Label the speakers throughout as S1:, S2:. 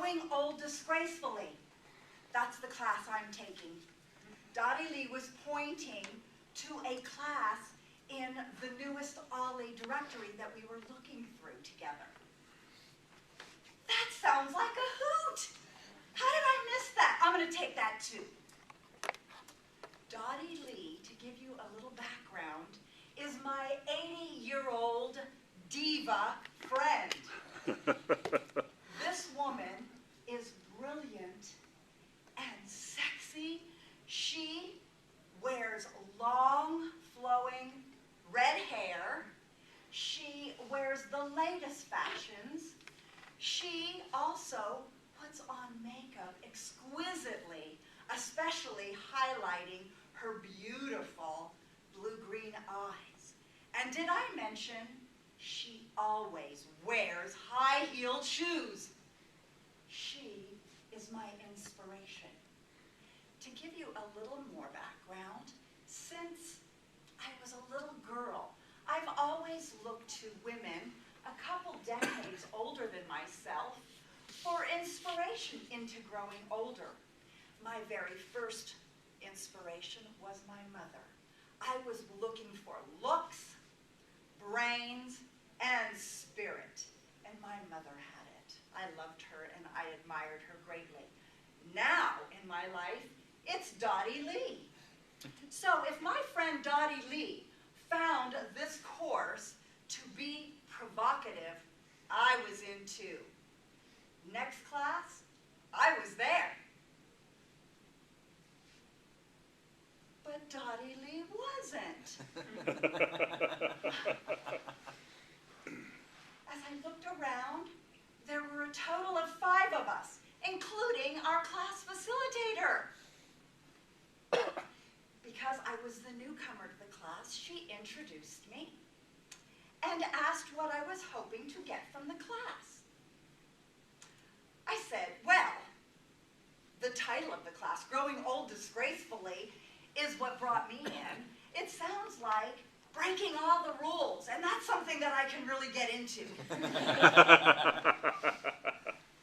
S1: Growing Old Disgracefully. That's the class I'm taking. Dottie Lee was pointing to a class in the newest Ollie directory that we were looking through together. That sounds like a hoot! How did I miss that? I'm going to take that too. Dottie Lee, to give you a little background, is my 80-year-old diva friend. This woman is brilliant and sexy. She wears long, flowing red hair. She wears the latest fashions. She also puts on makeup exquisitely, especially highlighting her beautiful blue-green eyes. And did I mention she always wears high-heeled shoes? She is my inspiration. To give you a little more background, since I was a little girl, I've always looked to women a couple decades older than myself for inspiration into growing older. My very first inspiration was my mother. I was looking for looks, brains, and spirit, and my mother had it. I loved her and I admired her greatly. Now, in my life, it's Dottie Lee. So if my friend Dottie Lee found this course to be provocative, I was in too. Next class, I was there. But Dottie Lee wasn't. As I looked around, there were a total of 5 of us, including our class facilitator. Because I was the newcomer to the class, she introduced me and asked what I was hoping to get from the class. I said, well, the title of the class, Growing Old Disgracefully, is what brought me in. It sounds like breaking all the rules, and that's something that I can really get into.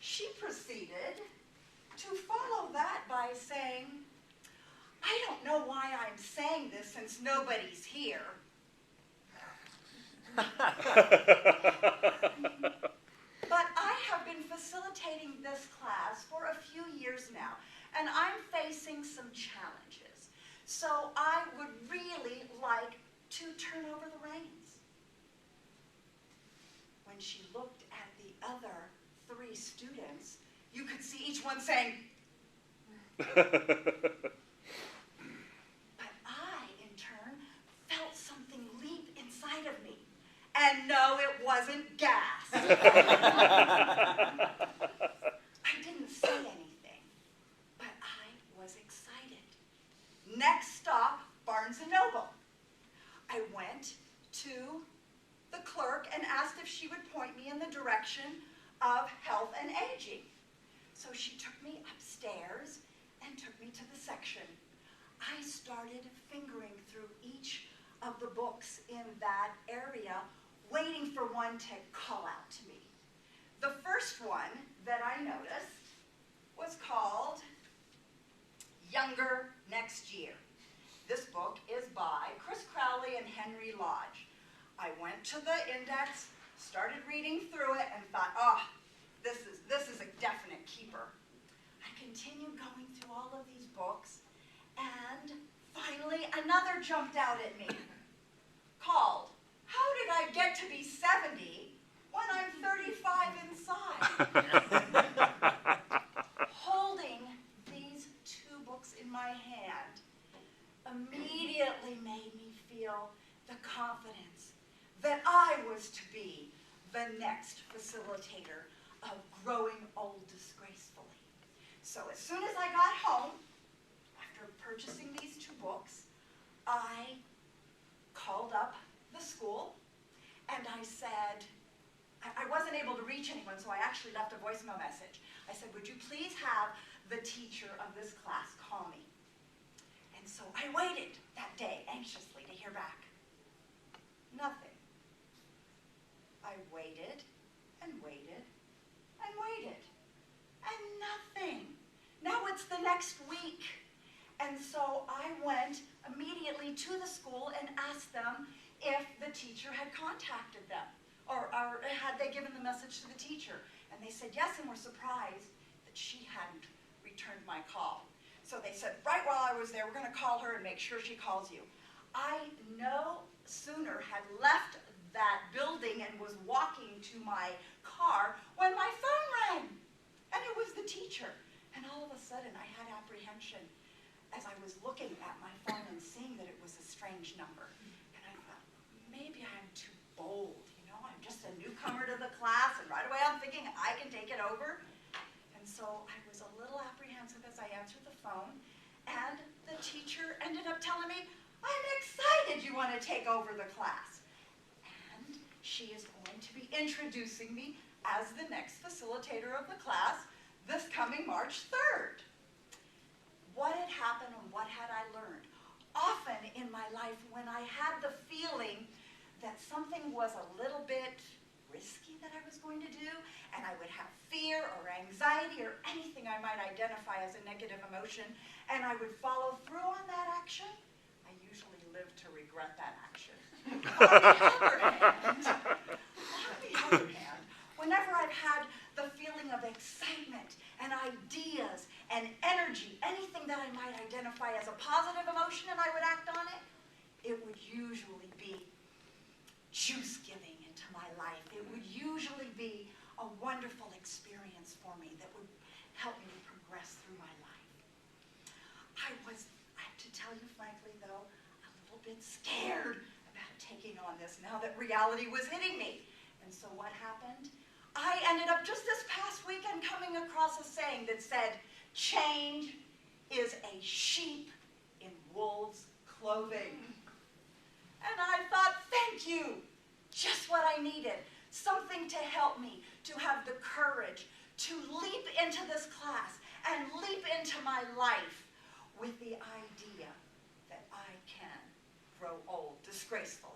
S1: She proceeded to follow that by saying, I don't know why I'm saying this since nobody's here. But I have been facilitating this class for a few years now, and I'm facing some challenges. So I would really like to turn over the reins. When she looked at the other 3 students, you could see each one saying, but I, in turn, felt something leap inside of me. And no, it wasn't gas. I didn't say anything, but I was excited. Next stop, Barnes & Noble. I went to the clerk and asked if she would point me in the direction of health and aging. So she took me upstairs and took me to the section. I started fingering through each of the books in that area, waiting for one to call out to me. The first one that I noticed was called Younger Next Year. This book is by Chris Crowley and Henry Lodge. I went to the index, started reading through it, and thought, oh, this is a definite keeper. I continued going through all of these books, and finally another jumped out at me, called How Did I Get to Be 70 When I'm 35 inside? Holding these 2 books in my hand immediately made me feel the confidence that I was to be the next facilitator of Growing Old Disgracefully. So as soon as I got home, after purchasing these 2 books, I called up the school and I said, I wasn't able to reach anyone, so I actually left a voicemail message. I said, would you please have the teacher of this class call me? And so I waited that day anxiously to hear back. Nothing. I waited and waited and waited, and it's the next week. And so I went immediately to the school and asked them if the teacher had contacted them, or had they given the message to the teacher. And they said yes, and were surprised that she hadn't returned my call. So they said, right while I was there, we're going to call her and make sure she calls you. I no sooner had left that building and was walking to my car when my phone rang. And it was the teacher. And all of a sudden, I had apprehension as I was looking at my phone and seeing that it was a strange number. And I thought, maybe I'm too bold. You know, I'm just a newcomer to the class, and right away I'm thinking I can take it over. And so I was a little apprehensive as I answered the phone, and the teacher ended up telling me, I'm excited you want to take over the class. And she is going to be introducing me as the next facilitator of the class this coming March 3rd. What had happened and what had I learned? Often in my life when I had the feeling that something was a little bit risky that I was going to do, and I would have fear or anxiety or anything I might identify as a negative emotion, and I would follow through on that action, I usually lived to regret that action. On the other hand, whenever I've had the feeling of excitement and ideas and energy, anything that I might identify as a positive emotion and I would act on it, it would usually be juice giving into my life. It would usually be a wonderful experience for me that would help me to progress through my life. I have to tell you frankly though, a little bit scared about taking on this now that reality was hitting me. And so what happened? I ended up just this past weekend coming across a saying that said, change is a sheep in wolf's clothing. And I thought, thank you, just what I needed. Something to help me to have the courage to leap into this class and leap into my life with the idea that I can grow old disgracefully.